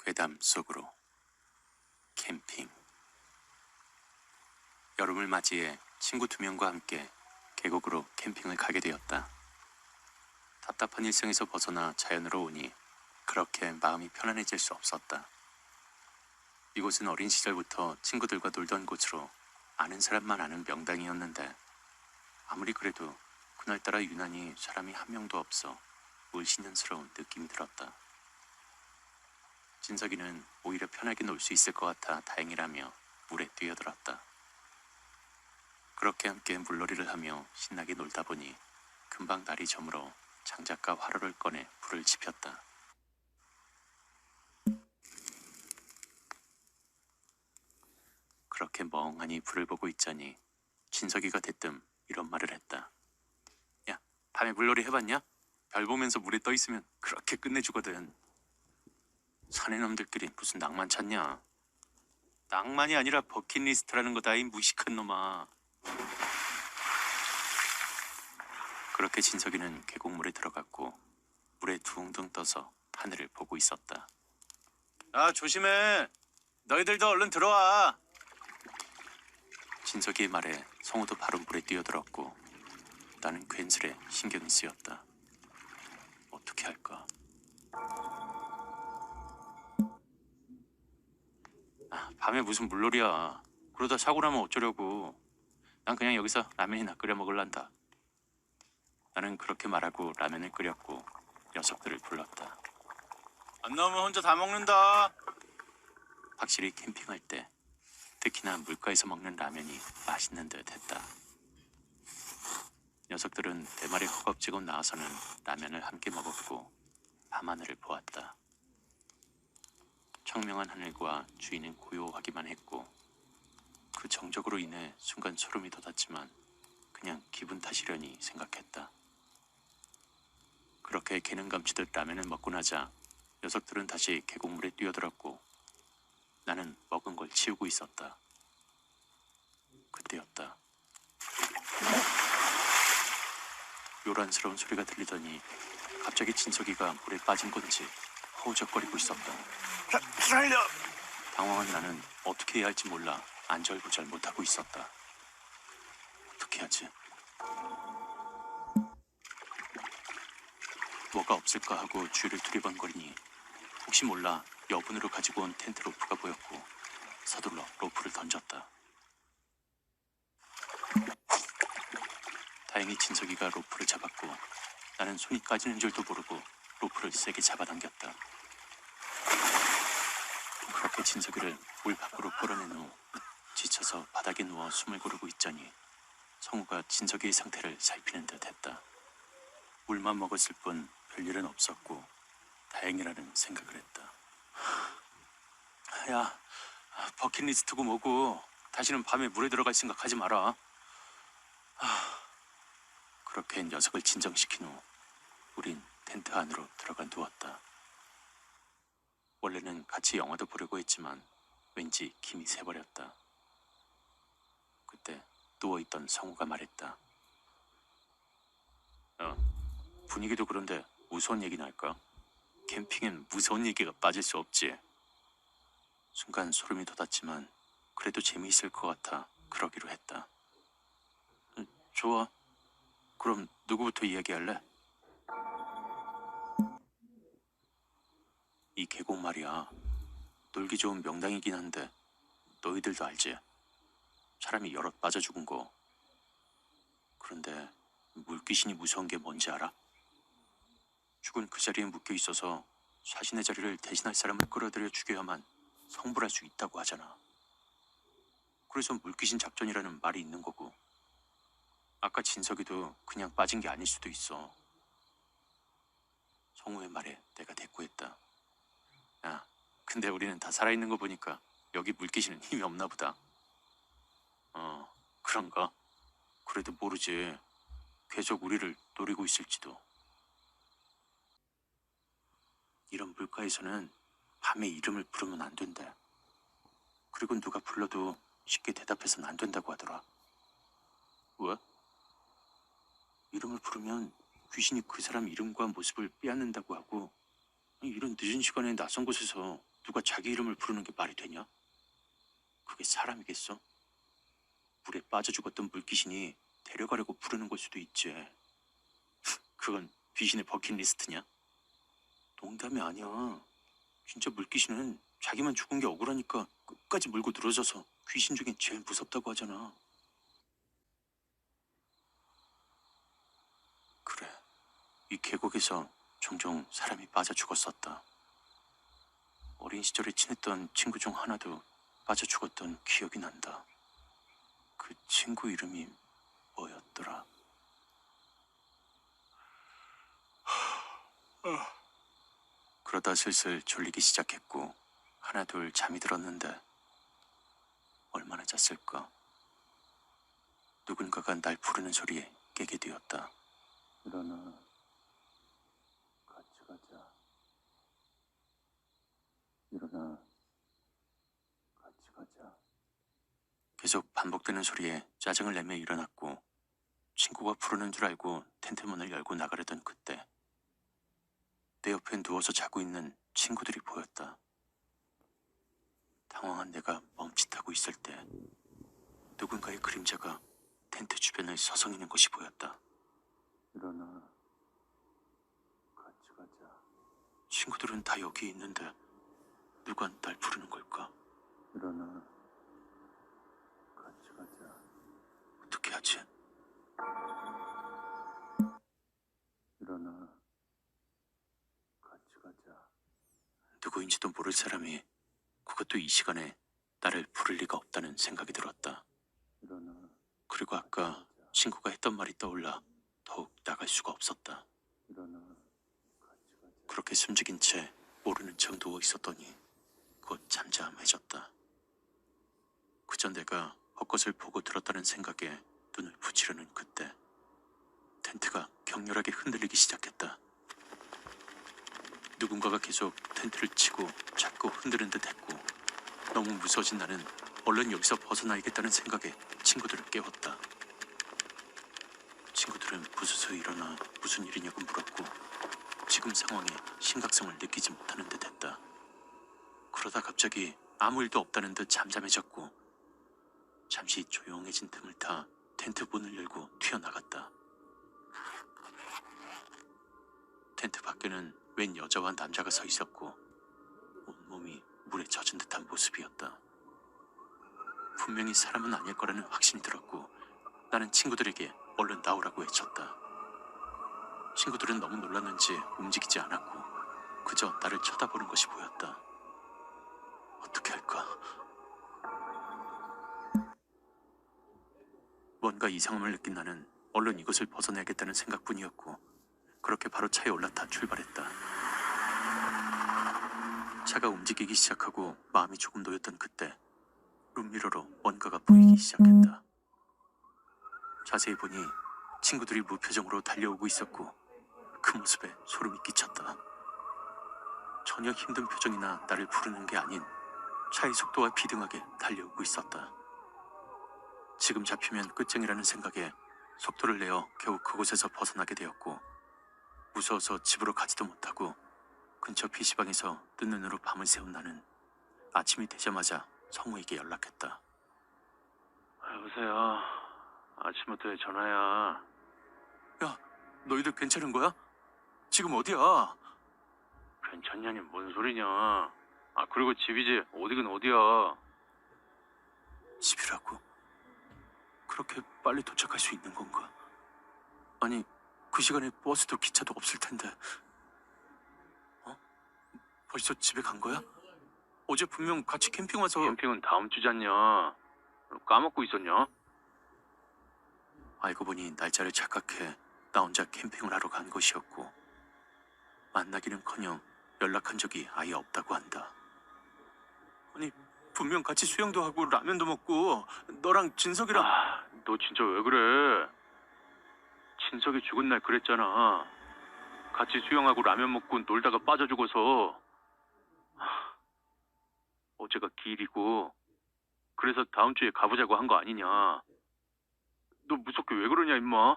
괴담 속으로 캠핑. 여름을 맞이해 친구 2명과 함께 계곡으로 캠핑을 가게 되었다. 답답한 일상에서 벗어나 자연으로 오니 그렇게 마음이 편안해질 수 없었다. 이곳은 어린 시절부터 친구들과 놀던 곳으로 아는 사람만 아는 명당이었는데 아무리 그래도 그날따라 유난히 사람이 한 명도 없어 물신년스러운 느낌이 들었다. 진석이는 오히려 편하게 놀 수 있을 것 같아 다행이라며 물에 뛰어들었다. 그렇게 함께 물놀이를 하며 신나게 놀다 보니 금방 날이 저물어 장작과 화로를 꺼내 불을 지폈다. 그렇게 멍하니 불을 보고 있자니 진석이가 대뜸 이런 말을 했다. 야, 밤에 물놀이 해봤냐? 별 보면서 물에 떠 있으면 그렇게 끝내주거든. 사내놈들끼리 무슨 낭만 찾냐? 낭만이 아니라 버킷리스트라는 거다, 이 무식한 놈아. 그렇게 진석이는 계곡물에 들어갔고 물에 둥둥 떠서 하늘을 보고 있었다. 아, 조심해. 너희들도 얼른 들어와. 진석이의 말에 성우도 바로 물에 뛰어들었고 나는 괜스레 신경이 쓰였다. 어떻게 할까? 밤에 무슨 물놀이야. 그러다 사고 나면 어쩌려고. 난 그냥 여기서 라면이나 끓여 먹을란다. 나는 그렇게 말하고 라면을 끓였고 녀석들을 불렀다. 안 나오면 혼자 다 먹는다. 확실히 캠핑할 때 특히나 물가에서 먹는 라면이 맛있는 듯 했다. 녀석들은 내 말에 허겁지겁 나와서는 라면을 함께 먹었고 밤하늘을 보았다. 청명한 하늘과 주위는 고요하기만 했고 그 정적으로 인해 순간 소름이 돋았지만 그냥 기분 탓이려니 생각했다. 그렇게 개는 감치듯 라면을 먹고 나자 녀석들은 다시 계곡물에 뛰어들었고 나는 먹은 걸 치우고 있었다. 그때였다. 요란스러운 소리가 들리더니 갑자기 진석이가 물에 빠진 건지 허우적거리고 있었다. 살려! 당황한 나는 어떻게 해야 할지 몰라 안절부절 못하고 있었다. 어떻게 하지? 뭐가 없을까 하고 주위를 두리번거리니 혹시 몰라 여분으로 가지고 온 텐트 로프가 보였고 서둘러 로프를 던졌다. 다행히 진석이가 로프를 잡았고 나는 손이 까지는 줄도 모르고 로프를 세게 잡아당겼다. 그렇게 진석이를 물 밖으로 끌어낸 후 지쳐서 바닥에 누워 숨을 고르고 있자니 성우가 진석이의 상태를 살피는 듯 했다. 물만 먹었을 뿐 별일은 없었고 다행이라는 생각을 했다. 야, 버킷리스트고 뭐고 다시는 밤에 물에 들어갈 생각하지 마라. 그렇게 녀석을 진정시킨 후 우린 텐트 안으로 들어가 누웠다. 원래는 같이 영화도 보려고 했지만 왠지 김이 새버렸다. 그때 누워있던 성우가 말했다. 분위기도 그런데 무서운 얘기나 할까? 캠핑엔 무서운 얘기가 빠질 수 없지. 순간 소름이 돋았지만 그래도 재미있을 것 같아 그러기로 했다. 좋아. 그럼 누구부터 이야기할래? 이 계곡 말이야. 놀기 좋은 명당이긴 한데 너희들도 알지? 사람이 여럿 빠져 죽은 거. 그런데 물귀신이 무서운 게 뭔지 알아? 죽은 그 자리에 묶여 있어서 자신의 자리를 대신할 사람을 끌어들여 죽여야만 성불할 수 있다고 하잖아. 그래서 물귀신 작전이라는 말이 있는 거고. 아까 진석이도 그냥 빠진 게 아닐 수도 있어. 성우의 말에 내가 대꾸했다. 야, 근데 우리는 다 살아있는 거 보니까 여기 물귀신은 힘이 없나 보다. 그런가? 그래도 모르지. 계속 우리를 노리고 있을지도. 이런 물가에서는 밤에 이름을 부르면 안 된대. 그리고 누가 불러도 쉽게 대답해서는 안 된다고 하더라. 왜? 이름을 부르면 귀신이 그 사람 이름과 모습을 빼앗는다고 하고, 이런 늦은 시간에 낯선 곳에서 누가 자기 이름을 부르는 게 말이 되냐? 그게 사람이겠어? 물에 빠져 죽었던 물귀신이 데려가려고 부르는 걸 수도 있지. 그건 귀신의 버킷리스트냐? 농담이 아니야. 진짜 물귀신은 자기만 죽은 게 억울하니까 끝까지 물고 늘어져서 귀신 중엔 제일 무섭다고 하잖아. 그래, 이 계곡에서 종종 사람이 빠져 죽었었다. 어린 시절에 친했던 친구 중 하나도 빠져 죽었던 기억이 난다. 그 친구 이름이 뭐였더라? 그러다 슬슬 졸리기 시작했고 하나둘 잠이 들었는데 얼마나 잤을까? 누군가가 날 부르는 소리에 깨게 되었다. 일어나, 같이 가자. 일어나, 같이 가자. 계속 반복되는 소리에 짜증을 내며 일어났고 친구가 부르는 줄 알고 텐트 문을 열고 나가려던 그때 내 옆에 누워서 자고 있는 친구들이 보였다. 당황한 내가 멈칫하고 있을 때 누군가의 그림자가 텐트 주변을 서성이는 것이 보였다. 일어나, 같이 가자. 친구들은 다 여기 있는데 누가 날 부르는 걸까? 일어나, 같이 가자. 어떻게 하지? 일어나, 같이 가자. 누구인지도 모를 사람이 그것도 이 시간에 나를 부를 리가 없다는 생각이 들었다. 일어나, 그리고 아까 친구가 했던 말이 떠올라 더욱 나갈 수가 없었다. 일어나, 같이 가자. 그렇게 숨죽인 채 모르는 척 누워 있었더니 곧 잠잠해졌다. 그저 내가 헛것을 보고 들었다는 생각에 눈을 붙이려는 그때 텐트가 격렬하게 흔들리기 시작했다. 누군가가 계속 텐트를 치고 자꾸 흔드는 듯 했고 너무 무서워진 나는 얼른 여기서 벗어나야겠다는 생각에 친구들을 깨웠다. 친구들은 부스스 일어나 무슨 일이냐고 물었고 지금 상황에 심각성을 느끼지 못하는 듯 했다. 그러다 갑자기 아무 일도 없다는 듯 잠잠해졌고 잠시 조용해진 틈을 타 텐트 문을 열고 튀어나갔다. 텐트 밖에는 웬 여자와 남자가 서 있었고 온몸이 물에 젖은 듯한 모습이었다. 분명히 사람은 아닐 거라는 확신이 들었고 나는 친구들에게 얼른 나오라고 외쳤다. 친구들은 너무 놀랐는지 움직이지 않았고 그저 나를 쳐다보는 것이 보였다. 어떻게 할까? 뭔가 이상함을 느낀 나는 얼른 이곳을 벗어나야겠다는 생각뿐이었고 그렇게 바로 차에 올라타 출발했다. 차가 움직이기 시작하고 마음이 조금 놓였던 그때 룸미러로 뭔가가 보이기 시작했다. 자세히 보니 친구들이 무표정으로 달려오고 있었고 그 모습에 소름이 끼쳤다. 전혀 힘든 표정이나 나를 부르는 게 아닌 차의 속도와 비등하게 달려오고 있었다. 지금 잡히면 끝장이라는 생각에 속도를 내어 겨우 그곳에서 벗어나게 되었고 무서워서 집으로 가지도 못하고 근처 PC방에서 뜬 눈으로 밤을 새운 나는 아침이 되자마자 성우에게 연락했다. 여보세요. 아침부터 전화야. 야, 너희들 괜찮은 거야? 지금 어디야? 괜찮냐니 뭔 소리냐. 아 그리고 집이지 어디긴 어디야. 집이라고? 그렇게 빨리 도착할 수 있는 건가? 아니 그 시간에 버스도 기차도 없을 텐데. 어? 벌써 집에 간 거야? 어제 분명 같이 캠핑 와서. 캠핑은 다음 주잖냐. 까먹고 있었냐? 알고 보니 날짜를 착각해 나 혼자 캠핑을 하러 간 것이었고 만나기는커녕 연락한 적이 아예 없다고 한다. 아니 분명 같이 수영도 하고 라면도 먹고 너랑 진석이랑. 너 진짜 왜 그래? 진석이 죽은 날 그랬잖아. 같이 수영하고 라면 먹고 놀다가 빠져 죽어서. 어제가 기일이고 그래서 다음 주에 가보자고 한 거 아니냐. 너 무섭게 왜 그러냐 임마.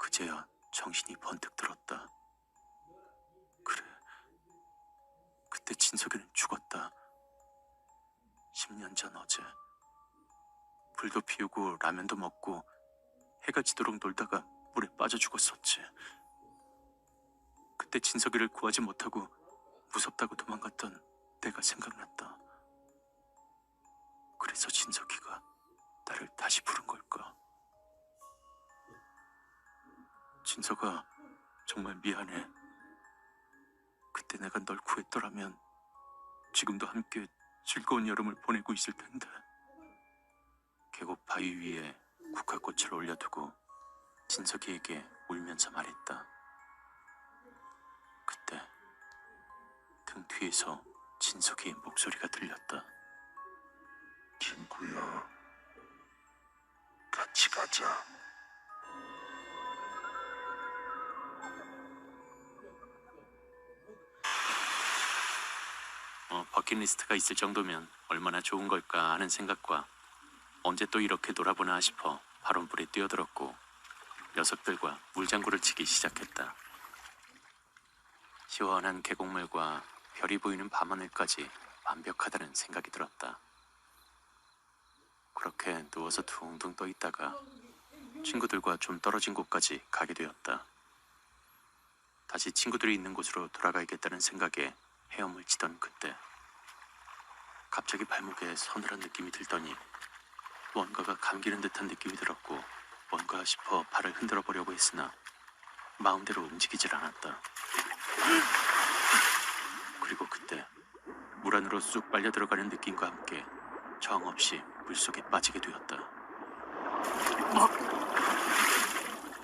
그제야 정신이 번뜩 들었다. 그래, 그때 진석이는 죽었다. 10년 전 어제. 불도 피우고 라면도 먹고 해가 지도록 놀다가 물에 빠져 죽었었지. 그때 진석이를 구하지 못하고 무섭다고 도망갔던 내가 생각났다. 그래서 진석이가 나를 다시 부른 걸까? 진석아, 정말 미안해. 그때 내가 널 구했더라면 지금도 함께 즐거운 여름을 보내고 있을 텐데. 계곡 바위 위에 국화꽃을 올려두고 진석이에게 울면서 말했다. 그때 등 뒤에서 진석이의 목소리가 들렸다. 친구야, 같이 가자. 버킷리스트가 있을 정도면 얼마나 좋은 걸까 하는 생각과 언제 또 이렇게 놀아보나 싶어 바로 물에 뛰어들었고 녀석들과 물장구를 치기 시작했다. 시원한 계곡물과 별이 보이는 밤하늘까지 완벽하다는 생각이 들었다. 그렇게 누워서 둥둥 떠 있다가 친구들과 좀 떨어진 곳까지 가게 되었다. 다시 친구들이 있는 곳으로 돌아가야겠다는 생각에 헤엄을 치던 그때 갑자기 발목에 서늘한 느낌이 들더니 뭔가가 감기는 듯한 느낌이 들었고 뭔가 싶어 발을 흔들어 보려고 했으나 마음대로 움직이질 않았다. 그리고 그때 물 안으로 쑥 빨려 들어가는 느낌과 함께 정없이 물속에 빠지게 되었다.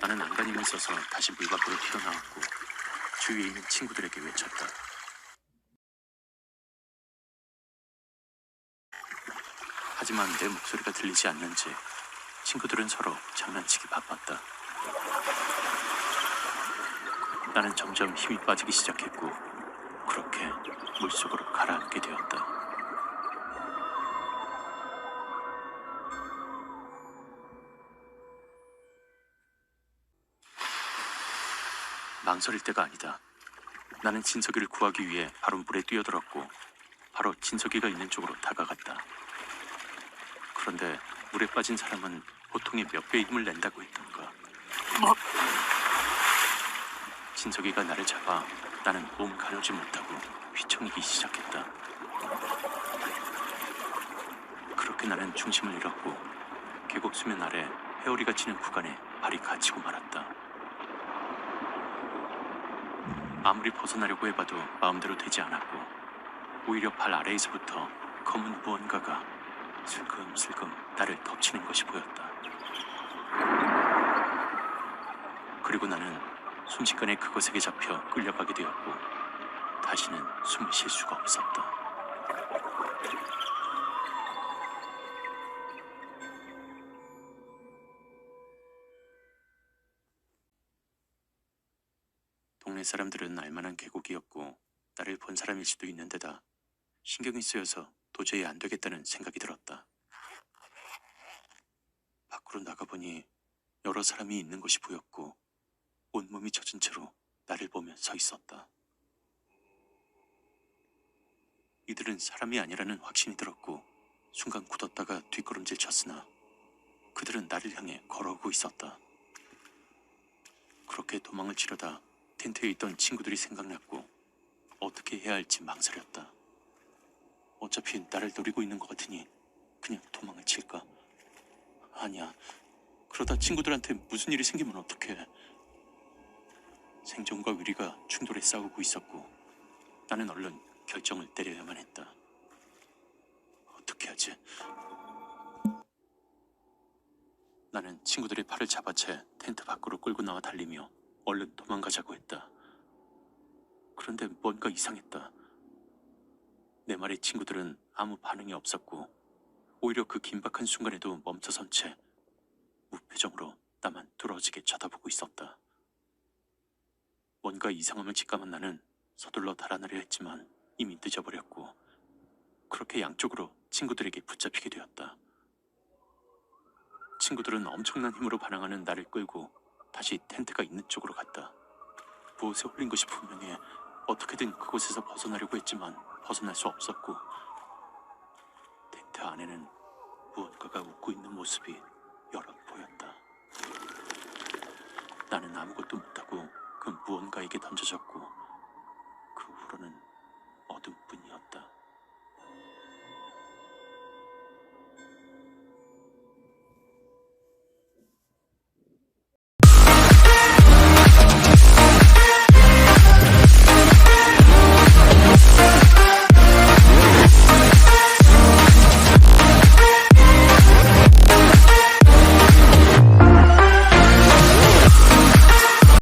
나는 안간힘을 써서 다시 물 밖으로 튀어나왔고 주위에 있는 친구들에게 외쳤다. 하지만 내 목소리가 들리지 않는지 친구들은 서로 장난치기 바빴다. 나는 점점 힘이 빠지기 시작했고 그렇게 물속으로 가라앉게 되었다. 망설일 때가 아니다. 나는 진석이를 구하기 위해 바로 물에 뛰어들었고 바로 진석이가 있는 쪽으로 다가갔다. 그런데 물에 빠진 사람은 보통의 몇 배의 힘을 낸다고 했던가. 진석이가 나를 잡아 나는 몸 가누지 못하고 휘청이기 시작했다. 그렇게 나는 중심을 잃었고 계곡 수면 아래 회오리가 치는 구간에 발이 갇히고 말았다. 아무리 벗어나려고 해봐도 마음대로 되지 않았고 오히려 발 아래에서부터 검은 무언가가 슬금슬금 나를 덮치는 것이 보였다. 그리고 나는 순식간에 그것에게 잡혀 끌려가게 되었고 다시는 숨을 쉴 수가 없었다. 동네 사람들은 알만한 계곡이었고 나를 본 사람일 수도 있는데다 신경이 쓰여서 도저히 안 되겠다는 생각이 들었다. 밖으로 나가보니 여러 사람이 있는 것이 보였고 온몸이 젖은 채로 나를 보며 서 있었다. 이들은 사람이 아니라는 확신이 들었고 순간 굳었다가 뒷걸음질 쳤으나 그들은 나를 향해 걸어오고 있었다. 그렇게 도망을 치려다 텐트에 있던 친구들이 생각났고 어떻게 해야 할지 망설였다. 어차피 나를 노리고 있는 것 같으니 그냥 도망을 칠까? 아니야. 그러다 친구들한테 무슨 일이 생기면 어떡해. 생존과 위리가 충돌해 싸우고 있었고 나는 얼른 결정을 내려야만 했다. 어떻게 하지? 나는 친구들의 팔을 잡아채 텐트 밖으로 끌고 나와 달리며 얼른 도망가자고 했다. 그런데 뭔가 이상했다. 내 말에 친구들은 아무 반응이 없었고 오히려 그 긴박한 순간에도 멈춰선 채 무표정으로 나만 뚫어지게 쳐다보고 있었다. 뭔가 이상함을 직감한 나는 서둘러 달아나려 했지만 이미 늦어버렸고 그렇게 양쪽으로 친구들에게 붙잡히게 되었다. 친구들은 엄청난 힘으로 반항하는 나를 끌고 다시 텐트가 있는 쪽으로 갔다. 무엇에 홀린 것이 분명해. 어떻게든 그곳에서 벗어나려고 했지만 벗어날 수 없었고, 텐트 안에는 무언가가 웃고 있는 모습이 여럿 보였다. 나는 아무것도 못하고 그 무언가에게 던져졌고, 그 후로는 어둠뿐이었다.